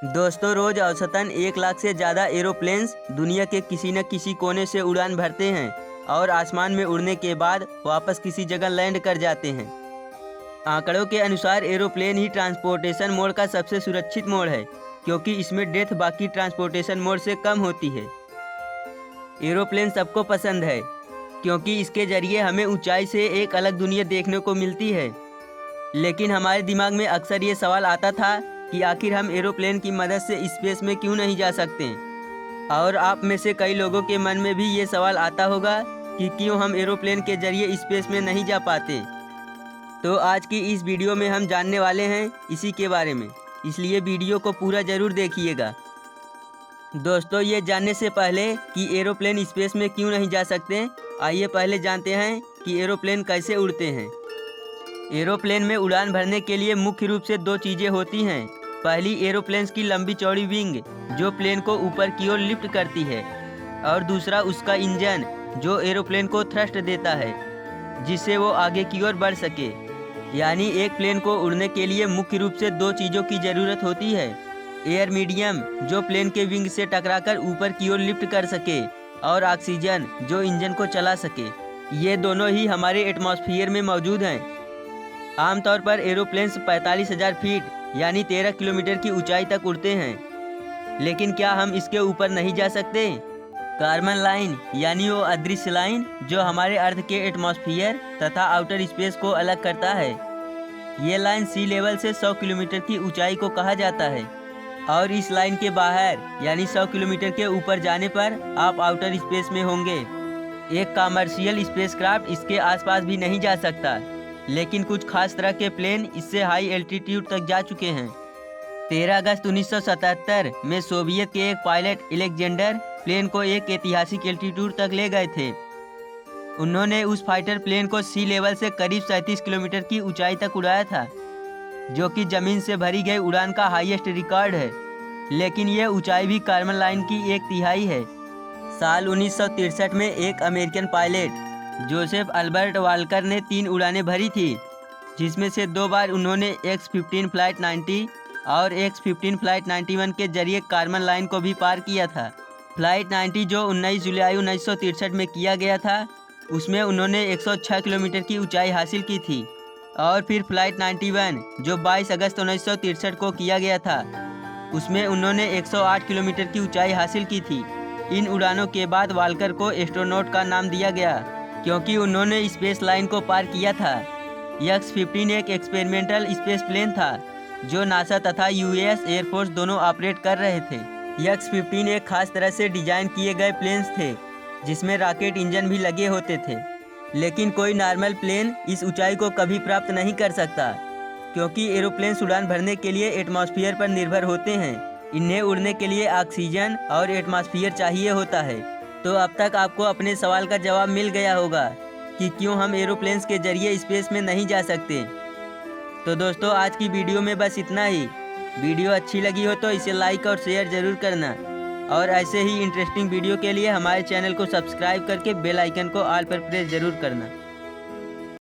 दोस्तों, रोज औसतन 1 लाख से ज़्यादा एरोप्लेन्स दुनिया के किसी न किसी कोने से उड़ान भरते हैं और आसमान में उड़ने के बाद वापस किसी जगह लैंड कर जाते हैं। आंकड़ों के अनुसार एरोप्लेन ही ट्रांसपोर्टेशन मोड का सबसे सुरक्षित मोड है, क्योंकि इसमें डेथ बाकी ट्रांसपोर्टेशन मोड से कम होती है। एरोप्लेन सबको पसंद है, क्योंकि इसके जरिए हमें ऊंचाई से एक अलग दुनिया देखने को मिलती है। लेकिन हमारे दिमाग में अक्सर ये सवाल आता था कि आखिर हम एरोप्लेन की मदद से स्पेस में क्यों नहीं जा सकते। और आप में से कई लोगों के मन में भी ये सवाल आता होगा कि क्यों हम एरोप्लेन के जरिए स्पेस में नहीं जा पाते। तो आज की इस वीडियो में हम जानने वाले हैं इसी के बारे में, इसलिए वीडियो को पूरा ज़रूर देखिएगा। दोस्तों, ये जानने से पहले कि एरोप्लेन स्पेस में क्यों नहीं जा सकते, आइए पहले जानते हैं कि एरोप्लेन कैसे उड़ते हैं। एरोप्लेन में उड़ान भरने के लिए मुख्य रूप से 2 चीज़ें होती हैं। पहली, एरोप्लेन्स की लंबी चौड़ी विंग जो प्लेन को ऊपर की ओर लिफ्ट करती है, और दूसरा उसका इंजन जो एरोप्लेन को थ्रस्ट देता है जिससे वो आगे की ओर बढ़ सके। यानी एक प्लेन को उड़ने के लिए मुख्य रूप से 2 चीज़ों की ज़रूरत होती है। एयर मीडियम जो प्लेन के विंग से टकराकर ऊपर की ओर लिफ्ट कर सके, और ऑक्सीजन जो इंजन को चला सके। ये दोनों ही हमारे एटमॉस्फेयर में मौजूद हैं। आमतौर पर एरोप्लेन्स 45,000 फीट यानी 13 किलोमीटर की ऊंचाई तक उड़ते हैं। लेकिन क्या हम इसके ऊपर नहीं जा सकते? कार्बन लाइन यानी वो अदृश्य लाइन जो हमारे अर्थ के एटमॉस्फेयर तथा आउटर स्पेस को अलग करता है। ये लाइन सी लेवल से 100 किलोमीटर की ऊंचाई को कहा जाता है, और इस लाइन के बाहर यानी 100 किलोमीटर के ऊपर जाने पर आप आउटर स्पेस में होंगे। एक कमर्शियल स्पेसक्राफ्ट इसके आसपास भी नहीं जा सकता, लेकिन कुछ खास तरह के प्लेन इससे हाई एल्टीट्यूड तक जा चुके हैं। 13 अगस्त 1977 में सोवियत के एक पायलट अलेक्जेंडर प्लेन को एक ऐतिहासिक एल्टीट्यूड तक ले गए थे। उन्होंने उस फाइटर प्लेन को सी लेवल से करीब 37 किलोमीटर की ऊंचाई तक उड़ाया था, जो कि जमीन से भरी गई उड़ान का हाईएस्ट रिकॉर्ड है। लेकिन यह ऊंचाई भी कार्बन लाइन की 1/3 है। साल 1963 में एक American pilot Joseph Albert walker ने 3 उड़ानें भरी थी, जिसमें से 2 बार उन्होंने X-15 फ्लाइट 90 और X-15 फ्लाइट 91 के जरिए कार्बन लाइन को भी पार किया था। फ्लाइट 90 जो 19 जुलाई 1963 में किया गया था, उसमें उन्होंने 106 किलोमीटर की ऊंचाई हासिल की थी। और फिर फ्लाइट 91 जो 22 अगस्त 1963 को किया गया था, उसमें उन्होंने 108 किलोमीटर की ऊंचाई हासिल की थी। इन उड़ानों के बाद वाल्कर को एस्ट्रोनॉट का नाम दिया गया, क्योंकि उन्होंने स्पेस लाइन को पार किया था। X-15 एक एक्सपेरिमेंटल स्पेस प्लेन था जो नासा तथा US एयरफोर्स दोनों ऑपरेट कर रहे थे। X-15 एक खास तरह से डिजाइन किए गए प्लेन्स थे, जिसमें रॉकेट इंजन भी लगे होते थे। लेकिन कोई नॉर्मल प्लेन इस ऊंचाई को कभी प्राप्त नहीं कर सकता, क्योंकि एरोप्लेन्स उड़ान भरने के लिए एटमॉस्फेयर पर निर्भर होते हैं। इन्हें उड़ने के लिए ऑक्सीजन और एटमॉस्फेयर चाहिए होता है। तो अब तक आपको अपने सवाल का जवाब मिल गया होगा कि क्यों हम एरोप्लेन्स के जरिए स्पेस में नहीं जा सकते। तो दोस्तों, आज की वीडियो में बस इतना ही। वीडियो अच्छी लगी हो तो इसे लाइक और शेयर ज़रूर करना, और ऐसे ही इंटरेस्टिंग वीडियो के लिए हमारे चैनल को सब्सक्राइब करके बेल आइकन को ऑल पर प्रेस ज़रूर करना।